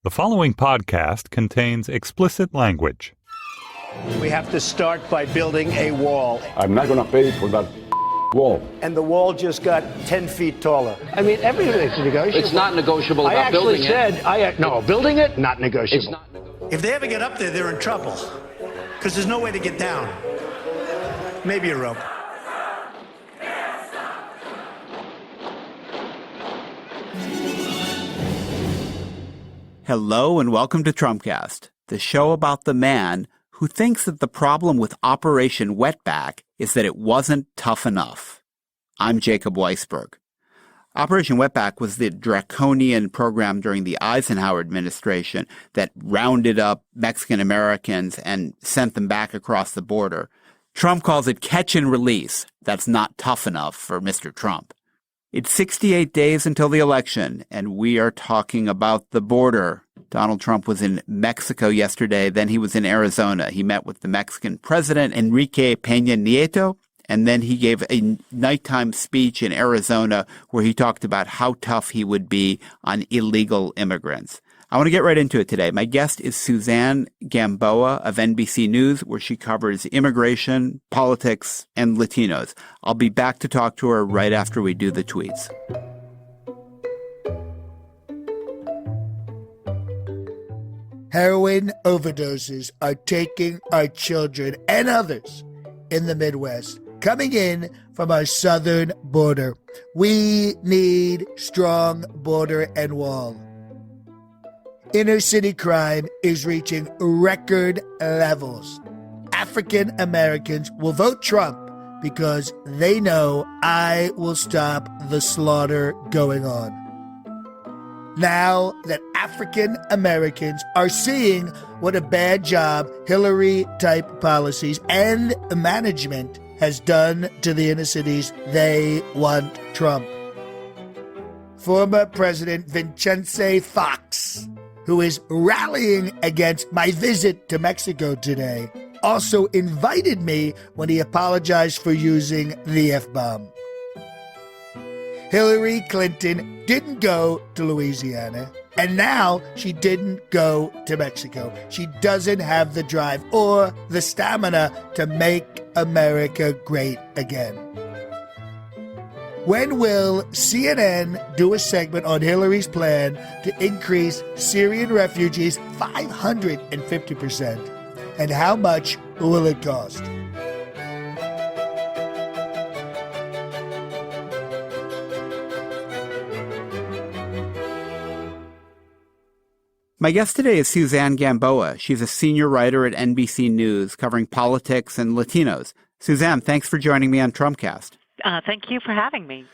The following podcast contains explicit language. We have to start by building a wall. I'm not going to pay for that wall. And the wall just got 10 feet taller. I mean, everything's negotiable. It's not negotiable about building it. Building it, not negotiable. It's not negotiable. If they ever get up there, they're in trouble. Because there's no way to get down. Maybe a rope. Hello and welcome to Trumpcast, the show about the man who thinks that the problem with Operation Wetback is that it wasn't tough enough. I'm Jacob Weisberg. Operation Wetback was the draconian program during the Eisenhower administration that rounded up Mexican Americans and sent them back across the border. Trump calls it catch and release. That's not tough enough for Mr. Trump. It's 68 days until the election, and we are talking about the border. Donald Trump was in Mexico yesterday, then he was in Arizona. He met with the Mexican president, Enrique Peña Nieto, and then he gave a nighttime speech in Arizona where he talked about how tough he would be on illegal immigrants. I want to get right into it today. My guest is Suzanne Gamboa of NBC News, where she covers immigration, politics, and Latinos. I'll be back to talk to her right after we do the tweets. Heroin overdoses are taking our children and others in the Midwest, coming in from our southern border. We need strong border and wall. Inner city crime is reaching record levels. African Americans will vote Trump because they know I will stop the slaughter going on. Now that African Americans are seeing what a bad job Hillary-type policies and management has done to the inner cities, they want Trump. Former President Vicente Fox, who is rallying against my visit to Mexico today, also invited me when he apologized for using the F-bomb. Hillary Clinton didn't go to Louisiana, and now she didn't go to Mexico. She doesn't have the drive or the stamina to make America great again. When will CNN do a segment on Hillary's plan to increase Syrian refugees 550%? And how much will it cost? My guest today is Suzanne Gamboa. She's a senior writer at NBC News covering politics and Latinos. Suzanne, thanks for joining me on Trumpcast. Thank you for having me.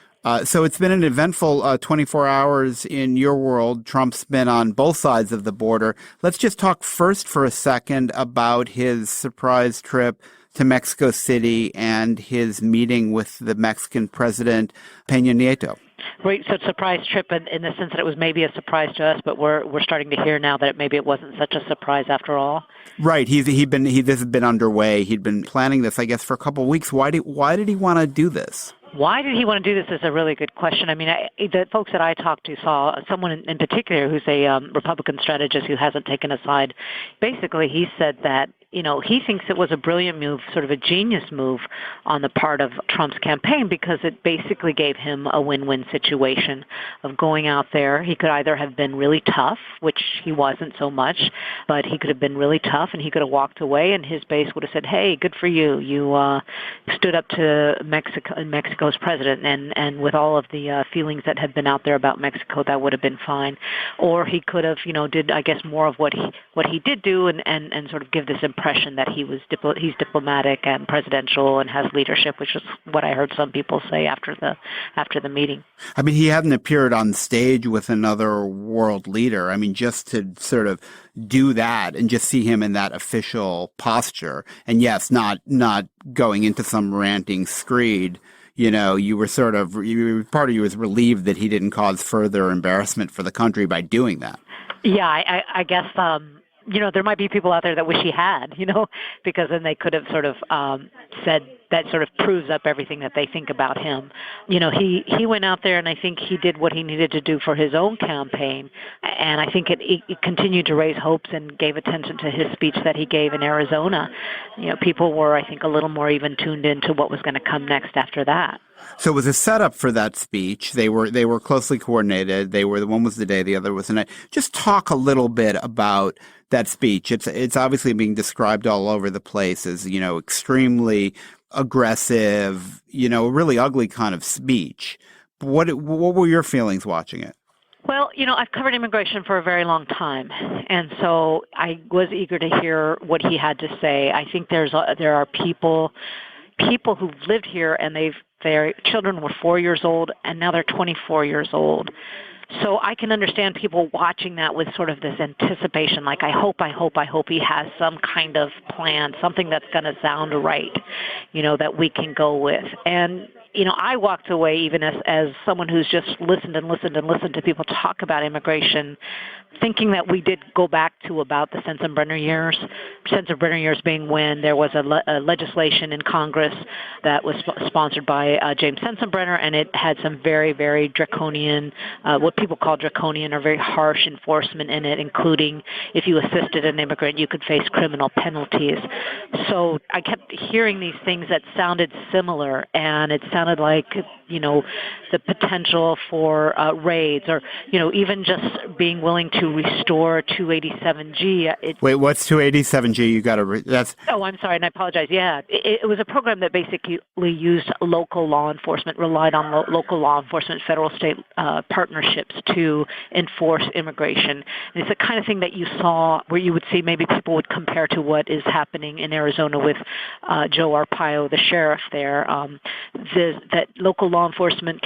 So it's been an eventful 24 hours in your world. Trump's been on both sides of the border. Let's just talk first for a second about his surprise trip to Mexico City and his meeting with the Mexican president, Peña Nieto. Right, so surprise trip in the sense that it was maybe a surprise to us, but we're starting to hear now that maybe it wasn't such a surprise after all. Right, this has been underway. He'd been planning this, I guess, for a couple of weeks. Why did he want to do this? Why did he want to do this is a really good question. I mean, the folks that I talked to saw someone in particular who's a Republican strategist who hasn't taken a side. Basically, he said that, he thinks it was a brilliant move, sort of a genius move on the part of Trump's campaign because it basically gave him a win-win situation of going out there. He could either have been really tough, which he wasn't so much, but he could have been really tough and he could have walked away and his base would have said, hey, good for you. You stood up to Mexico's president and with all of the feelings that had been out there about Mexico, that would have been fine. Or he could have, did, I guess, more of what he did do and sort of give this impression that he's diplomatic and presidential and has leadership, which is what I heard some people say after the meeting. I mean, he hadn't appeared on stage with another world leader. I mean, just to sort of do that and just see him in that official posture, and yes, not going into some ranting screed. Part of you was relieved that he didn't cause further embarrassment for the country by doing that. Yeah, I guess there might be people out there that wish he had, because then they could have sort of said that sort of proves up everything that they think about him. He went out there, and I think he did what he needed to do for his own campaign, and I think it continued to raise hopes and gave attention to his speech that he gave in Arizona. People were, I think, a little more even tuned into what was going to come next after that. So it was a setup for that speech. They were closely coordinated. One was the day, the other was the night. Just talk a little bit about that speech. It's obviously being described all over the place as, extremely aggressive, a really ugly kind of speech. What were your feelings watching it? Well, I've covered immigration for a very long time, and so I was eager to hear what he had to say. I think there are people who've lived here and their children were 4 years old and now they're 24 years old. So I can understand people watching that with sort of this anticipation, like I hope he has some kind of plan, something that's going to sound right, that we can go with. And I walked away even as someone who's just listened to people talk about immigration, thinking that we did go back to about the Sensenbrenner years. Sensenbrenner years being when there was a legislation in Congress that was sponsored by James Sensenbrenner, and it had some very, very draconian, what people call draconian or very harsh enforcement in it, including if you assisted an immigrant, you could face criminal penalties. So I kept hearing these things that sounded similar, and it sounded like, the potential for raids or, even just being willing to restore 287G. Wait, what's 287G? You got to that's. Oh, I'm sorry, and I apologize. Yeah, it was a program that basically used local law enforcement, relied on local law enforcement, federal state partnerships to enforce immigration. And it's the kind of thing that you saw where you would see maybe people would compare to what is happening in Arizona with Joe Arpaio, the sheriff there. That local law enforcement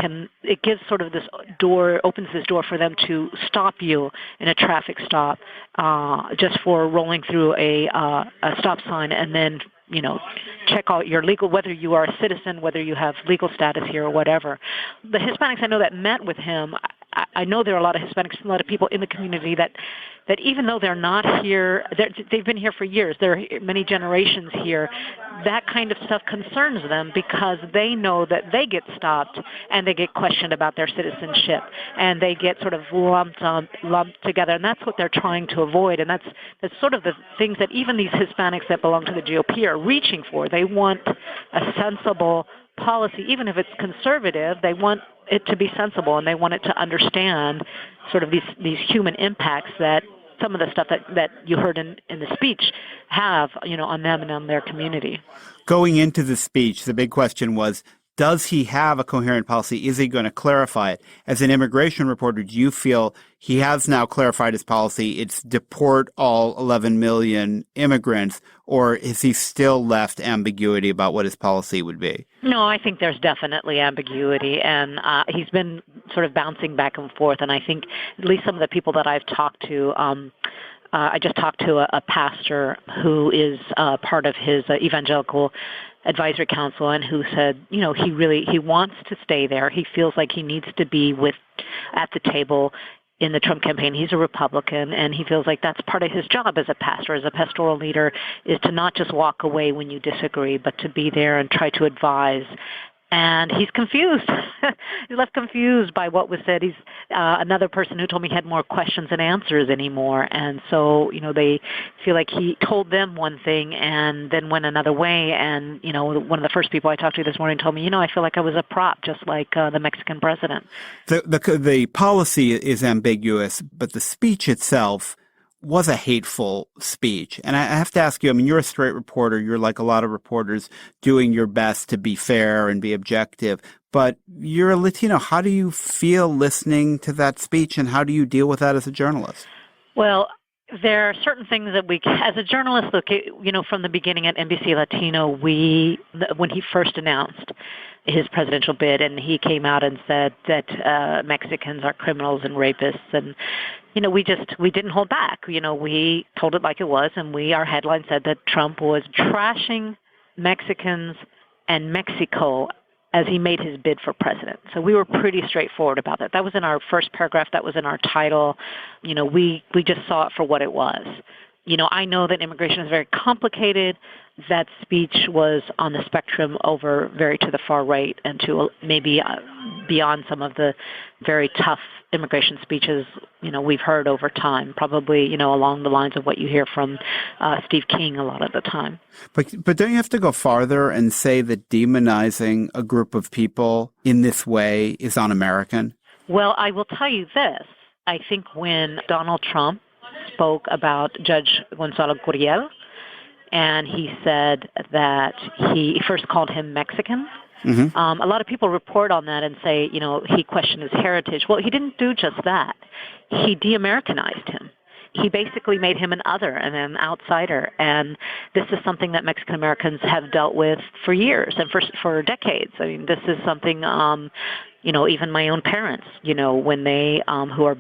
gives sort of this door, opens this door for them to stop you in a traffic stop just for rolling through a stop sign, and then check out your legal, whether you are a citizen, whether you have legal status here or whatever. The Hispanics I know that met with him, I know there are a lot of Hispanics, a lot of people in the community that even though they're not here, they've been here for years, there are many generations here, that kind of stuff concerns them because they know that they get stopped and they get questioned about their citizenship and they get sort of lumped together, and that's what they're trying to avoid. And that's sort of the things that even these Hispanics that belong to the GOP are reaching for. They want a sensible policy, even if it's conservative. They want it to be sensible, and they want it to understand sort of these human impacts that some of the stuff that you heard in the speech have, on them and on their community. Going into the speech, the big question was, does he have a coherent policy? Is he going to clarify it? As an immigration reporter, do you feel he has now clarified his policy? It's deport all 11 million immigrants, or is he still left ambiguity about what his policy would be? No, I think there's definitely ambiguity, and he's been sort of bouncing back and forth. And I think at least some of the people that I've talked to, I just talked to a pastor who is part of his evangelical advisory council, and who said, he wants to stay there. He feels like he needs to be at the table in the Trump campaign. He's a Republican, and he feels like that's part of his job as a pastor, as a pastoral leader, is to not just walk away when you disagree, but to be there and try to advise. And he's confused. He's left confused by what was said. He's another person who told me he had more questions than answers anymore. And so, they feel like he told them one thing and then went another way. And, one of the first people I talked to this morning told me, I feel like I was a prop, just like the Mexican president. The policy is ambiguous, but the speech itself was a hateful speech. And I have to ask you, you're a straight reporter. You're like a lot of reporters doing your best to be fair and be objective. But you're a Latino. How do you feel listening to that speech, and how do you deal with that as a journalist? Well, there are certain things that we, as a journalist, look, from the beginning at NBC Latino, when he first announced his presidential bid, and he came out and said that Mexicans are criminals and rapists, and we didn't hold back. We told it like it was, and our headline said that Trump was trashing Mexicans and Mexico as he made his bid for president. So we were pretty straightforward about that. That was in our first paragraph. That was in our title. We just saw it for what it was. I know that immigration is very complicated. That speech was on the spectrum over very to the far right and to maybe beyond some of the very tough immigration speeches, we've heard over time, probably, along the lines of what you hear from Steve King a lot of the time. But don't you have to go farther and say that demonizing a group of people in this way is un-American? Well, I will tell you this. I think when Donald Trump spoke about Judge Gonzalo Curiel, and he said that he first called him Mexican. Mm-hmm. A lot of people report on that and say, he questioned his heritage. Well, he didn't do just that. He de-Americanized him. He basically made him an other and an outsider. And this is something that Mexican Americans have dealt with for years and for decades. I mean, this is something, even my own parents, when they, who are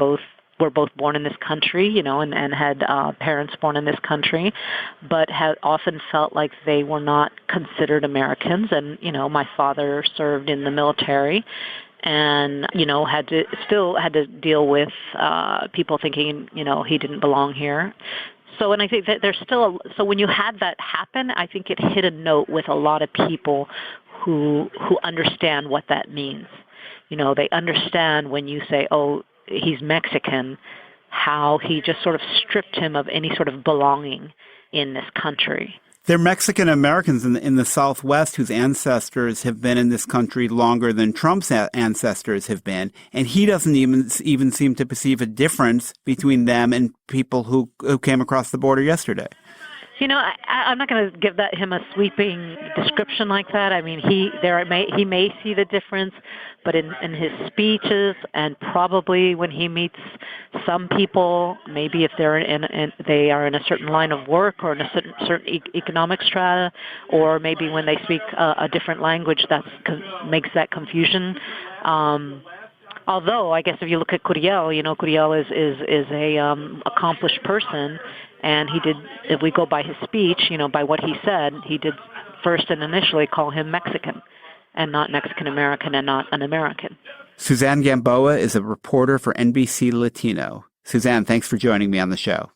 were both born in this country, and had parents born in this country, but had often felt like they were not considered Americans. And, my father served in the military and, had to deal with people thinking, he didn't belong here. So, and I think that there's still, so when you had that happen, I think it hit a note with a lot of people who understand what that means. They understand when you say, oh, he's Mexican, how he just sort of stripped him of any sort of belonging in this country. There are Mexican Americans in the Southwest whose ancestors have been in this country longer than Trump's ancestors have been, and he doesn't even seem to perceive a difference between them and people who came across the border yesterday. I'm not going to give him a sweeping description like that. I mean, he may see the difference, but in his speeches and probably when he meets some people, maybe if they are in a certain line of work or in a certain economic strata, or maybe when they speak a different language, that makes that confusion. Although I guess if you look at Curiel, Curiel is a accomplished person. And he did, if we go by his speech, by what he said, he did first and initially call him Mexican and not Mexican-American and not an American. Suzanne Gamboa is a reporter for NBC Latino. Suzanne, thanks for joining me on the show.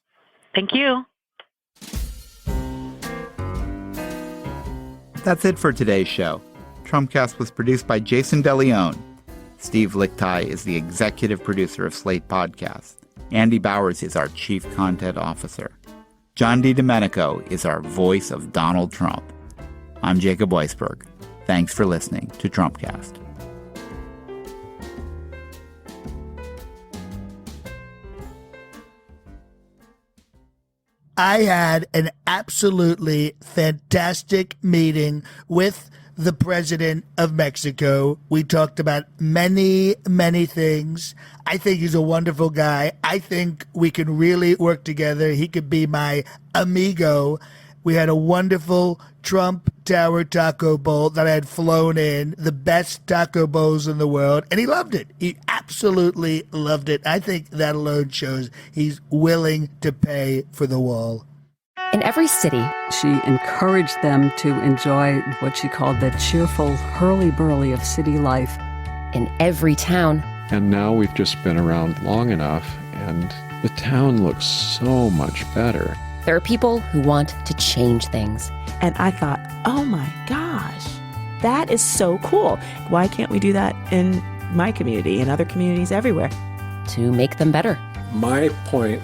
Thank you. That's it for today's show. Trumpcast was produced by Jason DeLeon. Steve Lichtai is the executive producer of Slate Podcast. Andy Bowers is our chief content officer. John DiDomenico is our voice of Donald Trump. I'm Jacob Weisberg. Thanks for listening to Trumpcast. I had an absolutely fantastic meeting with the president of Mexico. We talked about many, many things. I think he's a wonderful guy. I think we can really work together. He could be my amigo. We had a wonderful Trump Tower taco bowl that I had flown in, the best taco bowls in the world, and he loved it. He absolutely loved it. I think that alone shows he's willing to pay for the wall. In every city, she encouraged them to enjoy what she called the cheerful hurly-burly of city life. In every town. And now we've just been around long enough, and the town looks so much better. There are people who want to change things. And I thought, oh my gosh, that is so cool. Why can't we do that in my community and other communities everywhere? To make them better. My point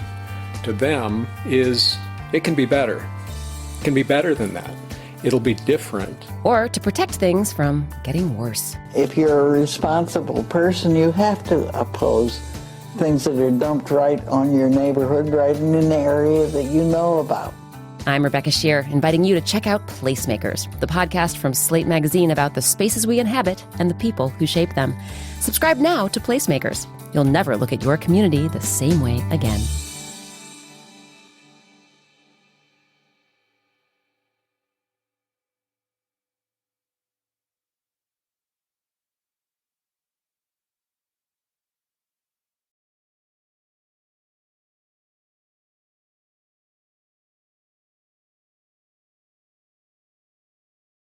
to them is it can be better. It can be better than that. It'll be different. Or to protect things from getting worse. If you're a responsible person, you have to oppose things that are dumped right on your neighborhood, right in an area that you know about. I'm Rebecca Shear, inviting you to check out Placemakers, the podcast from Slate Magazine about the spaces we inhabit and the people who shape them. Subscribe now to Placemakers. You'll never look at your community the same way again.